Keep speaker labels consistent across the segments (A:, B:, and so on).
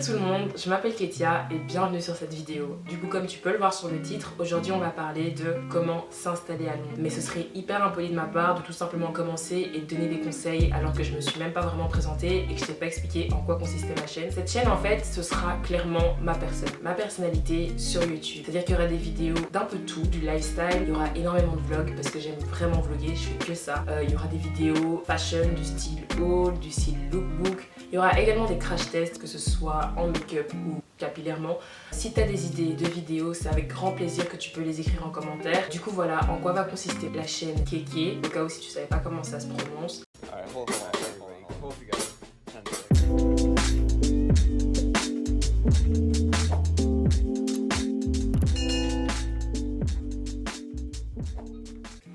A: tout le monde, je m'appelle Ketia et bienvenue sur cette vidéo. Du coup, comme tu peux le voir sur le titre, aujourd'hui on va parler de comment s'installer à Londres. Mais ce serait hyper impoli de ma part de tout simplement commencer et de donner des conseils alors que je me suis même pas vraiment présentée et que je t'ai pas expliqué en quoi consistait ma chaîne. Cette chaîne en fait, ce sera clairement ma personne, ma personnalité sur YouTube. C'est-à-dire qu'il y aura des vidéos d'un peu tout, du lifestyle, il y aura énormément de vlogs parce que j'aime vraiment vlogger, je fais que ça. Il y aura des vidéos fashion, du style haul, du style lookbook. Il y aura également des crash tests, que ce soit en make-up ou capillairement. Si tu as des idées de vidéos, c'est avec grand plaisir que tu peux les écrire en commentaire. Du coup voilà, en quoi va consister la chaîne Keke, au cas où si tu savais pas comment ça se prononce.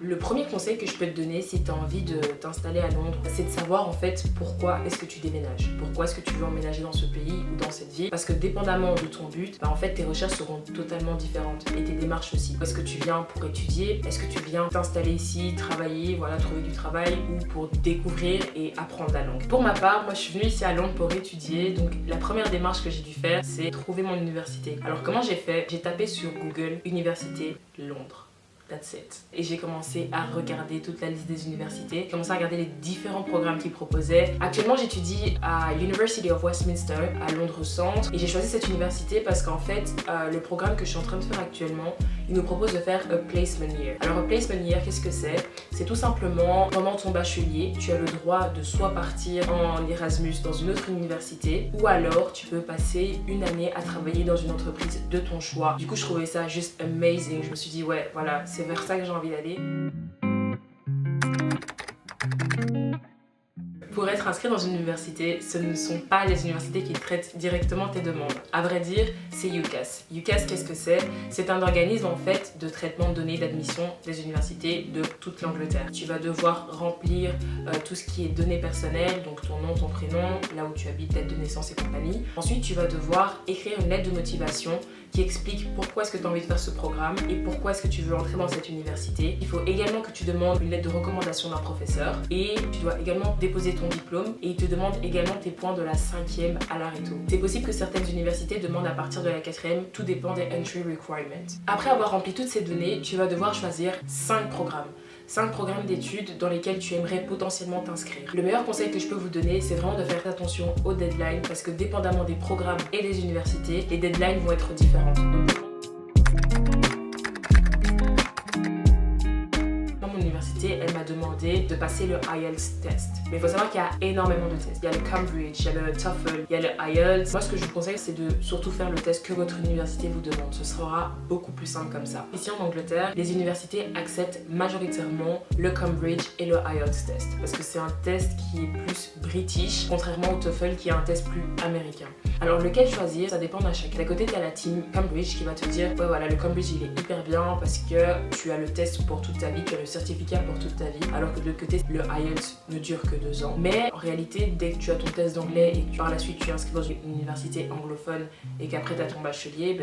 A: Le premier conseil que je peux te donner si tu as envie de t'installer à Londres, c'est de savoir en fait pourquoi est-ce que tu déménages. Pourquoi est-ce que tu veux emménager dans ce pays ou dans cette ville. Parce que dépendamment de ton but, en fait tes recherches seront totalement différentes et tes démarches aussi. Est-ce que tu viens pour étudier? Est-ce que tu viens t'installer ici, travailler, voilà, trouver du travail ou pour découvrir et apprendre la langue? Pour ma part, moi je suis venue ici à Londres pour étudier. Donc la première démarche que j'ai dû faire, c'est trouver mon université. Alors comment j'ai fait? J'ai tapé sur Google Université Londres. That's it. Et j'ai commencé à regarder toute la liste des universités. J'ai commencé à regarder les différents programmes qu'ils proposaient. Actuellement, j'étudie à University of Westminster, à Londres Centre. Et j'ai choisi cette université parce qu'en fait, le programme que je suis en train de faire actuellement, il nous propose de faire a placement year. Alors, a placement year, qu'est-ce que c'est? C'est tout simplement, pendant ton bachelier, tu as le droit de soit partir en Erasmus dans une autre université, ou alors tu peux passer une année à travailler dans une entreprise de ton choix. Du coup, je trouvais ça juste amazing. Je me suis dit, ouais, voilà, c'est vers ça que j'ai envie d'aller. Pour être inscrit dans une université, ce ne sont pas les universités qui traitent directement tes demandes. À vrai dire, c'est UCAS. UCAS, qu'est-ce que c'est? C'est un organisme en fait de traitement de données d'admission des universités de toute l'Angleterre. Tu vas devoir remplir tout ce qui est données personnelles, donc ton nom, ton prénom, là où tu habites, date de naissance et compagnie. Ensuite, tu vas devoir écrire une lettre de motivation qui explique pourquoi est-ce que tu as envie de faire ce programme et pourquoi est-ce que tu veux entrer dans cette université. Il faut également que tu demandes une lettre de recommandation d'un professeur et tu dois également déposer ton diplôme et il te demande également tes points de la 5e à la réto. C'est possible que certaines universités demandent à partir de la 4e, tout dépend des entry requirements. Après avoir rempli toutes ces données, tu vas devoir choisir 5 programmes. 5 programmes d'études dans lesquels tu aimerais potentiellement t'inscrire. Le meilleur conseil que je peux vous donner, c'est vraiment de faire attention aux deadlines parce que dépendamment des programmes et des universités, les deadlines vont être différentes. Donc, elle m'a demandé de passer le IELTS test. Mais il faut savoir qu'il y a énormément de tests. Il y a le Cambridge, il y a le TOEFL, il y a le IELTS. Moi, ce que je vous conseille, c'est de surtout faire le test que votre université vous demande. Ce sera beaucoup plus simple comme ça. Ici en Angleterre, les universités acceptent majoritairement le Cambridge et le IELTS test. Parce que c'est un test qui est plus british, contrairement au TOEFL qui est un test plus américain. Alors lequel choisir, ça dépend d'un chacun. D'un côté, tu as la team Cambridge qui va te dire ouais voilà, le Cambridge il est hyper bien parce que tu as le test pour toute ta vie, tu as le certificat pour toute ta vie, alors que de l'autre côté, le IELTS ne dure que 2 ans. Mais en réalité, dès que tu as ton test d'anglais et que par la suite tu es inscrit dans une université anglophone et qu'après tu as ton bachelier,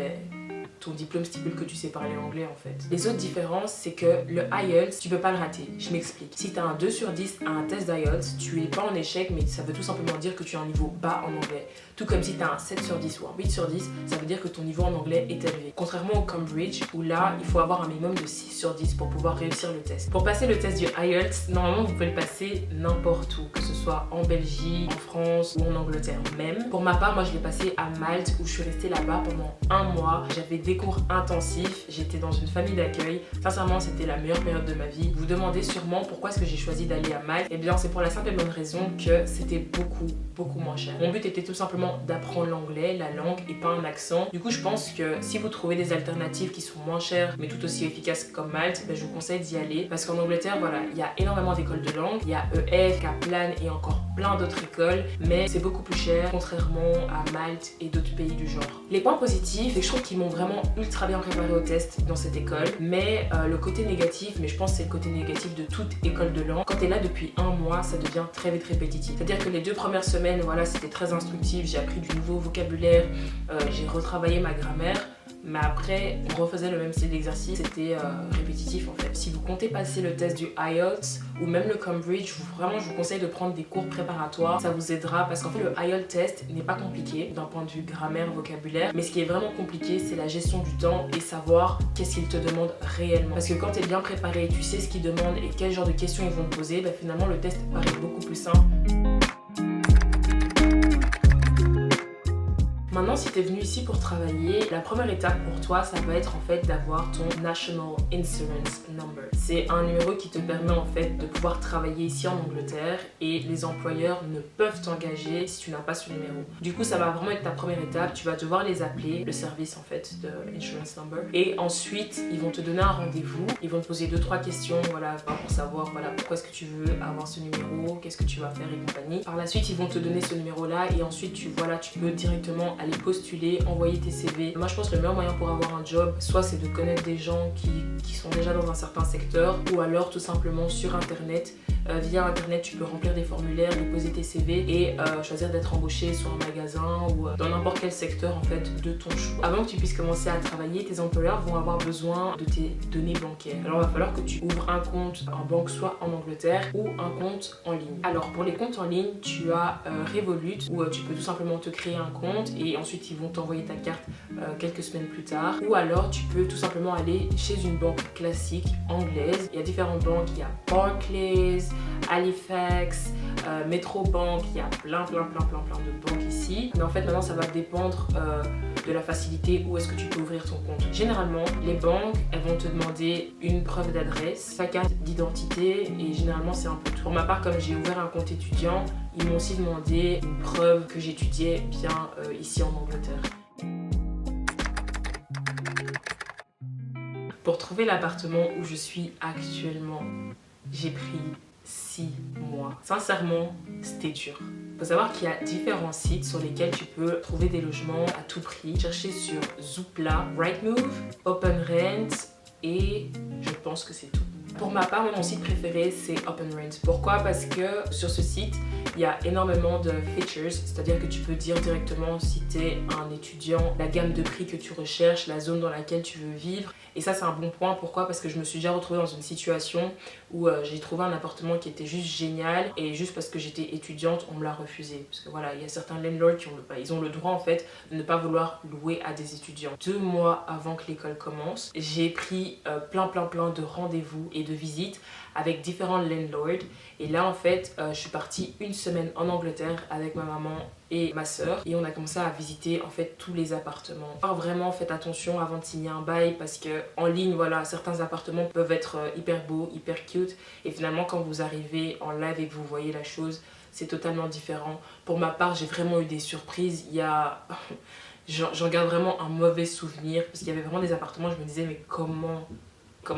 A: ton diplôme stipule que tu sais parler anglais en fait. Les autres différences, c'est que le IELTS, tu peux pas le rater. Je m'explique. Si tu as un 2 sur 10 à un test d'IELTS, tu es pas en échec, mais ça veut tout simplement dire que tu as un niveau bas en anglais. Tout comme si tu as un 7 sur 10 ou un 8 sur 10, ça veut dire que ton niveau en anglais est élevé. Contrairement au Cambridge, où là, il faut avoir un minimum de 6 sur 10 pour pouvoir réussir le test. Pour passer le test du IELTS, normalement, vous pouvez le passer n'importe où, que ce soit en Belgique, en France ou en Angleterre même. Pour ma part, moi, je l'ai passé à Malte, où je suis restée là-bas pendant 1 mois. J'avais des cours intensifs, j'étais dans une famille d'accueil. Sincèrement, c'était la meilleure période de ma vie. Vous vous demandez sûrement pourquoi est-ce que j'ai choisi d'aller à Malte. Eh bien, c'est pour la simple et bonne raison que c'était beaucoup moins cher. Mon but était tout simplement d'apprendre l'anglais, la langue et pas un accent. Du coup, je pense que si vous trouvez des alternatives qui sont moins chères mais tout aussi efficaces comme Malte, je vous conseille d'y aller parce qu'en Angleterre, voilà, il y a énormément d'écoles de langue. Il y a EF, Kaplan et encore plein d'autres écoles, mais c'est beaucoup plus cher contrairement à Malte et d'autres pays du genre. Les points positifs, c'est que je trouve qu'ils m'ont vraiment ultra bien préparé au test dans cette école, mais le côté négatif, mais je pense que c'est le côté négatif de toute école de langue, quand tu es là depuis 1 mois, ça devient très vite répétitif. C'est-à-dire que les 2 premières semaines, voilà, c'était très instructif, j'ai appris du nouveau vocabulaire, j'ai retravaillé ma grammaire. Mais après, on refaisait le même style d'exercice, c'était répétitif en fait. Si vous comptez passer le test du IELTS ou même le Cambridge, vraiment je vous conseille de prendre des cours préparatoires. Ça vous aidera parce qu'en fait le IELTS test n'est pas compliqué d'un point de vue grammaire, vocabulaire. Mais ce qui est vraiment compliqué, c'est la gestion du temps et savoir qu'est-ce qu'ils te demandent réellement. Parce que quand tu es bien préparé, tu sais ce qu'ils demandent et quel genre de questions ils vont te poser, bah, finalement le test paraît beaucoup plus simple. Maintenant, si tu es venu ici pour travailler, la première étape pour toi, ça va être en fait d'avoir ton National Insurance Number. C'est un numéro qui te permet en fait de pouvoir travailler ici en Angleterre et les employeurs ne peuvent t'engager si tu n'as pas ce numéro. Du coup, ça va vraiment être ta première étape. Tu vas devoir les appeler, le service en fait de Insurance Number. Et ensuite, ils vont te donner un rendez-vous. Ils vont te poser 2-3 questions voilà, pour savoir voilà, pourquoi est-ce que tu veux avoir ce numéro, qu'est-ce que tu vas faire et compagnie. Par la suite, ils vont te donner ce numéro-là et ensuite, tu peux directement aller postuler, envoyer tes CV. Moi je pense que le meilleur moyen pour avoir un job, soit c'est de connaître des gens qui sont déjà dans un certain secteur, ou alors tout simplement sur internet. Via internet tu peux remplir des formulaires, déposer tes CV et choisir d'être embauché sur un magasin ou dans n'importe quel secteur en fait de ton choix. Avant que tu puisses commencer à travailler, tes employeurs vont avoir besoin de tes données bancaires. Alors il va falloir que tu ouvres un compte en banque soit en Angleterre ou un compte en ligne. Alors pour les comptes en ligne, tu as Revolut où tu peux tout simplement te créer un compte et ensuite ils vont t'envoyer ta carte quelques semaines plus tard. Ou alors tu peux tout simplement aller chez une banque classique anglaise. Il y a différentes banques, il y a Barclays, Halifax, Metrobank, il y a plein de banques ici. Mais en fait maintenant ça va dépendre de la facilité où est-ce que tu peux ouvrir ton compte. Généralement les banques elles vont te demander une preuve d'adresse, sa carte d'identité et généralement c'est un peu tout. Pour ma part comme j'ai ouvert un compte étudiant, ils m'ont aussi demandé une preuve que j'étudiais bien ici en Angleterre. Pour trouver l'appartement où je suis actuellement, j'ai pris 6 mois. Sincèrement, c'était dur. Il faut savoir qu'il y a différents sites sur lesquels tu peux trouver des logements à tout prix. Chercher sur Zoopla, Rightmove, OpenRent et je pense que c'est tout. Pour ma part, mon site préféré c'est OpenRent. Pourquoi? Parce que sur ce site, il y a énormément de features, c'est-à-dire que tu peux dire directement si tu es un étudiant, la gamme de prix que tu recherches, la zone dans laquelle tu veux vivre. Et ça c'est un bon point, pourquoi? Parce que je me suis déjà retrouvée dans une situation où j'ai trouvé un appartement qui était juste génial et juste parce que j'étais étudiante, on me l'a refusé. Parce que voilà, il y a certains landlords qui ont le droit en fait de ne pas vouloir louer à des étudiants. 2 mois avant que l'école commence, j'ai pris plein de rendez-vous et de visites avec différents landlords et là en fait je suis partie une semaine en Angleterre avec ma maman et ma soeur et on a commencé à visiter en fait tous les appartements. Alors vraiment faites attention avant de signer un bail parce que en ligne voilà certains appartements peuvent être hyper beaux, hyper cute et finalement quand vous arrivez en live et que vous voyez la chose c'est totalement différent. Pour ma part j'ai vraiment eu des surprises, j'en garde vraiment un mauvais souvenir parce qu'il y avait vraiment des appartements, je me disais mais comment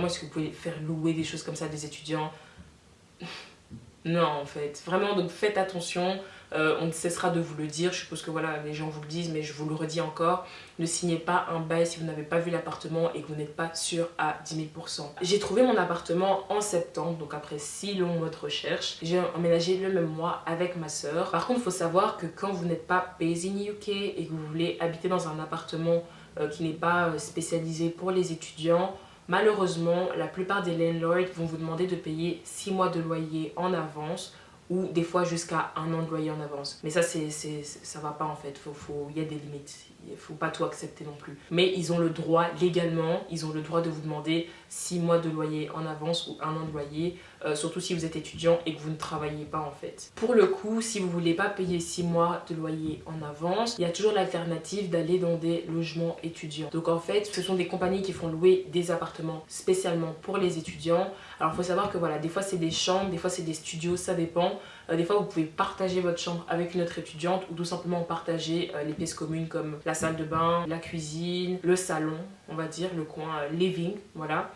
A: est-ce que vous pouvez faire louer des choses comme ça à des étudiants? Non en fait, vraiment donc faites attention, on ne cessera de vous le dire, je suppose que voilà les gens vous le disent mais je vous le redis encore, ne signez pas un bail si vous n'avez pas vu l'appartement et que vous n'êtes pas sûr à 10 000%. J'ai trouvé mon appartement en septembre, donc après 6 longs mois de recherche, j'ai emménagé le même mois avec ma soeur. Par contre il faut savoir que quand vous n'êtes pas based in UK et que vous voulez habiter dans un appartement qui n'est pas spécialisé pour les étudiants, malheureusement, la plupart des landlords vont vous demander de payer 6 mois de loyer en avance ou des fois jusqu'à 1 an de loyer en avance. Mais ça, ça va pas en fait, il y a des limites, il faut pas tout accepter non plus. Mais ils ont le droit, légalement, ils ont le droit de vous demander 6 mois de loyer en avance ou 1 an de loyer, surtout si vous êtes étudiant et que vous ne travaillez pas en fait. Pour le coup, si vous voulez pas payer 6 mois de loyer en avance, il y a toujours l'alternative d'aller dans des logements étudiants. Donc en fait, ce sont des compagnies qui font louer des appartements spécialement pour les étudiants. Alors il faut savoir que voilà, des fois c'est des chambres, des fois c'est des studios, ça dépend. Des fois vous pouvez partager votre chambre avec une autre étudiante ou tout simplement partager les pièces communes comme la salle de bain, la cuisine, le salon, on va dire, le coin living, voilà.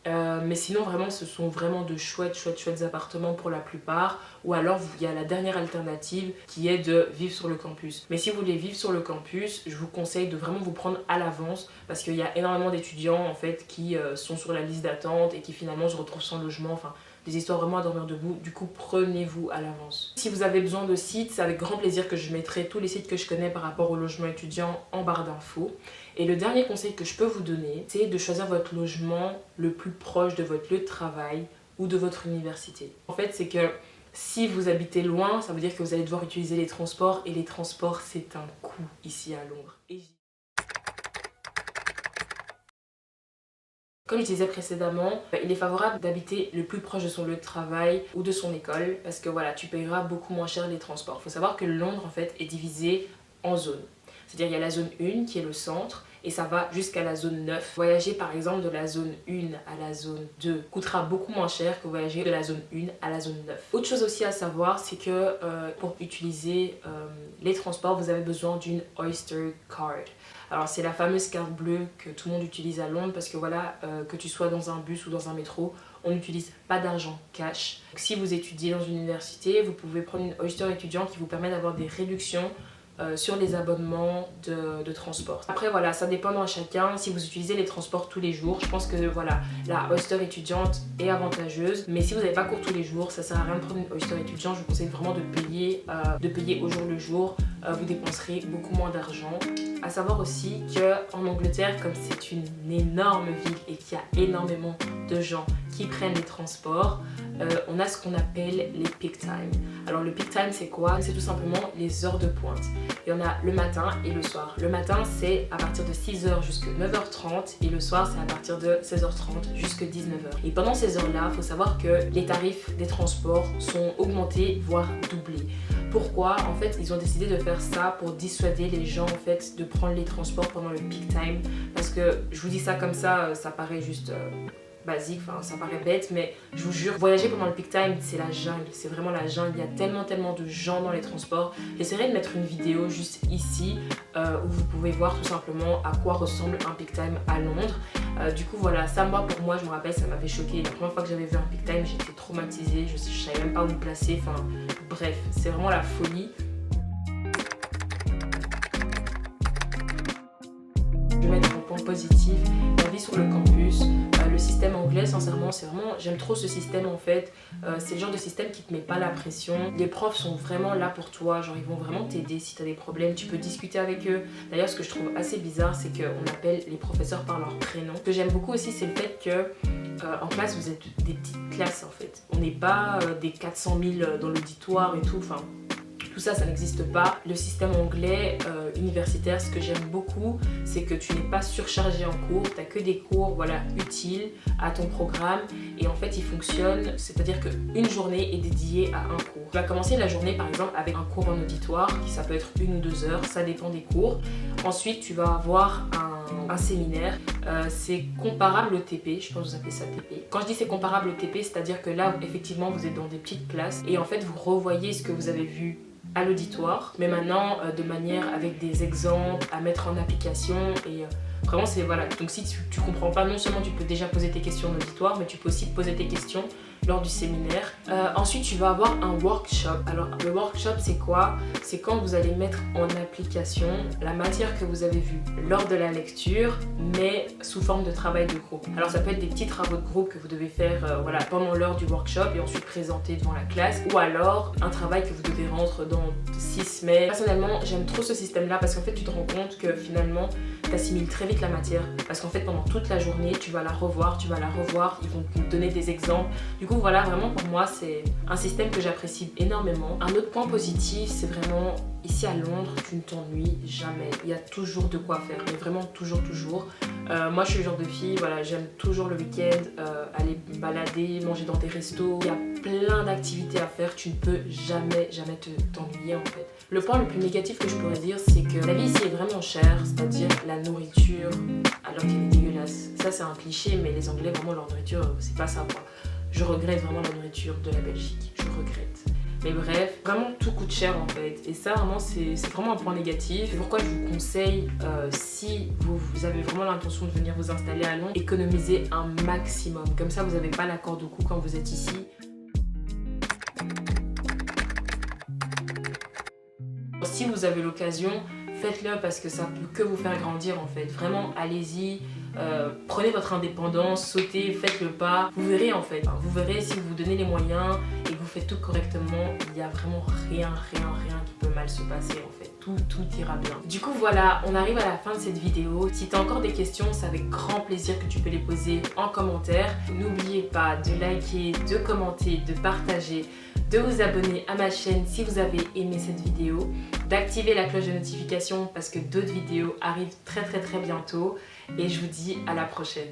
A: Mais sinon vraiment ce sont vraiment de chouettes appartements pour la plupart, ou alors il y a la dernière alternative qui est de vivre sur le campus. Mais si vous voulez vivre sur le campus, je vous conseille de vraiment vous prendre à l'avance parce qu'il y a énormément d'étudiants en fait qui sont sur la liste d'attente et qui finalement se retrouvent sans logement. Enfin des histoires vraiment à dormir debout. Du coup, prenez-vous à l'avance. Si vous avez besoin de sites, c'est avec grand plaisir que je mettrai tous les sites que je connais par rapport au logement étudiant en barre d'infos. Et le dernier conseil que je peux vous donner, c'est de choisir votre logement le plus proche de votre lieu de travail ou de votre université. En fait, c'est que si vous habitez loin, ça veut dire que vous allez devoir utiliser les transports et les transports, c'est un coût ici à Londres. Comme je disais précédemment, il est favorable d'habiter le plus proche de son lieu de travail ou de son école parce que voilà, tu payeras beaucoup moins cher les transports. Il faut savoir que Londres en fait est divisé en zones. C'est-à-dire il y a la zone 1 qui est le centre et ça va jusqu'à la zone 9. Voyager par exemple de la zone 1 à la zone 2 coûtera beaucoup moins cher que voyager de la zone 1 à la zone 9. Autre chose aussi à savoir, c'est que pour utiliser les transports, vous avez besoin d'une Oyster Card. Alors c'est la fameuse carte bleue que tout le monde utilise à Londres parce que voilà, que tu sois dans un bus ou dans un métro, on n'utilise pas d'argent cash. Donc, si vous étudiez dans une université, vous pouvez prendre une Oyster étudiant qui vous permet d'avoir des réductions sur les abonnements de transport. Après voilà, ça dépend à chacun. Si vous utilisez les transports tous les jours, je pense que voilà, la Oyster étudiante est avantageuse. Mais si vous n'avez pas cours tous les jours, ça sert à rien de prendre une Oyster étudiante. Je vous conseille vraiment de payer au jour le jour. Vous dépenserez beaucoup moins d'argent. À savoir aussi qu'en Angleterre, comme c'est une énorme ville et qu'il y a énormément de gens qui prennent les transports, on a ce qu'on appelle les peak time. Alors le peak time c'est quoi? C'est tout simplement les heures de pointe. Il y en a le matin et le soir. Le matin c'est à partir de 6h jusqu'à 9h30 et le soir c'est à partir de 16h30 jusqu'à 19h. Et pendant ces heures-là, il faut savoir que les tarifs des transports sont augmentés, voire doublés. Pourquoi? En fait, ils ont décidé de faire ça pour dissuader les gens en fait de prendre les transports pendant le peak time. Parce que je vous dis ça comme ça paraît juste basique, enfin ça paraît bête, mais je vous jure, voyager pendant le peak time, c'est la jungle, c'est vraiment la jungle. Il y a tellement de gens dans les transports. J'essaierai de mettre une vidéo juste ici où vous pouvez voir tout simplement à quoi ressemble un peak time à Londres. Du coup voilà, ça pour moi je me rappelle, ça m'avait choqué. La première fois que j'avais vu un peak time, j'étais traumatisée, je savais même pas où me placer, enfin bref, c'est vraiment la folie. Je vais mettre un point positif, la vie sur le campus, le système anglais, sincèrement, c'est vraiment, j'aime trop ce système en fait. C'est le genre de système qui te met pas la pression. Les profs sont vraiment là pour toi, genre ils vont vraiment t'aider si tu as des problèmes, tu peux discuter avec eux. D'ailleurs, ce que je trouve assez bizarre, c'est qu'on appelle les professeurs par leur prénom. Ce que j'aime beaucoup aussi, c'est le fait que en classe, vous êtes des petites classes en fait. On n'est pas des 400 000 dans l'auditoire et tout, enfin. Tout ça, ça n'existe pas. Le système anglais universitaire, ce que j'aime beaucoup, c'est que tu n'es pas surchargé en cours. Tu n'as que des cours voilà, utiles à ton programme. Et en fait, il fonctionne, c'est-à-dire qu'une journée est dédiée à un cours. Tu vas commencer la journée, par exemple, avec un cours en auditoire, qui ça peut être 1 ou 2 heures, ça dépend des cours. Ensuite, tu vas avoir un séminaire. C'est comparable au TP, je pense que vous appelez ça TP. Quand je dis c'est comparable au TP, c'est-à-dire que là, effectivement, vous êtes dans des petites classes. Et en fait, vous revoyez ce que vous avez vu à l'auditoire, mais maintenant de manière avec des exemples à mettre en application et vraiment c'est voilà. Donc si tu comprends pas, non seulement tu peux déjà poser tes questions en auditoire, mais tu peux aussi poser tes questions lors du séminaire. Ensuite tu vas avoir un workshop. Alors le workshop c'est quoi? C'est quand vous allez mettre en application la matière que vous avez vue lors de la lecture, mais sous forme de travail de groupe. Alors ça peut être des petits travaux de groupe que vous devez faire voilà, pendant l'heure du workshop et ensuite présenter devant la classe, ou alors un travail que vous devez rendre dans 6 semaines. Personnellement j'aime trop ce système là parce qu'en fait tu te rends compte que finalement tu assimiles très vite la matière, parce qu'en fait pendant toute la journée tu vas la revoir, ils vont te donner des exemples. Du coup voilà, vraiment pour moi c'est un système que j'apprécie énormément. Un autre point positif, c'est vraiment ici à Londres, tu ne t'ennuies jamais. Il y a toujours de quoi faire, mais vraiment toujours. Moi je suis le genre de fille, voilà, j'aime toujours le week-end aller me balader, manger dans des restos. Il y a plein d'activités à faire, tu ne peux jamais t'ennuyer en fait. Le point le plus négatif que je pourrais dire, c'est que la vie ici est vraiment chère, c'est-à-dire la nourriture, alors qu'elle est dégueulasse. Ça c'est un cliché, mais les Anglais, vraiment leur nourriture, c'est pas ça quoi. Je regrette vraiment la nourriture de la Belgique, je regrette. Mais bref, vraiment tout coûte cher en fait. Et ça vraiment c'est vraiment un point négatif. C'est pourquoi je vous conseille, si vous avez vraiment l'intention de venir vous installer à Londres, économisez un maximum. Comme ça vous n'avez pas la corde au cou quand vous êtes ici. Si vous avez l'occasion, faites-le parce que ça peut que vous faire grandir en fait. Vraiment, allez-y. prenez votre indépendance, sautez, faites le pas. Vous verrez en fait, vous verrez si vous vous donnez les moyens et que vous faites tout correctement, il n'y a vraiment rien qui peut mal se passer en fait. Tout ira bien. Du coup voilà, on arrive à la fin de cette vidéo. Si tu as encore des questions, c'est avec grand plaisir que tu peux les poser en commentaire. N'oubliez pas de liker, de commenter, de partager, de vous abonner à ma chaîne si vous avez aimé cette vidéo, d'activer la cloche de notification parce que d'autres vidéos arrivent très bientôt et je vous dis à la prochaine.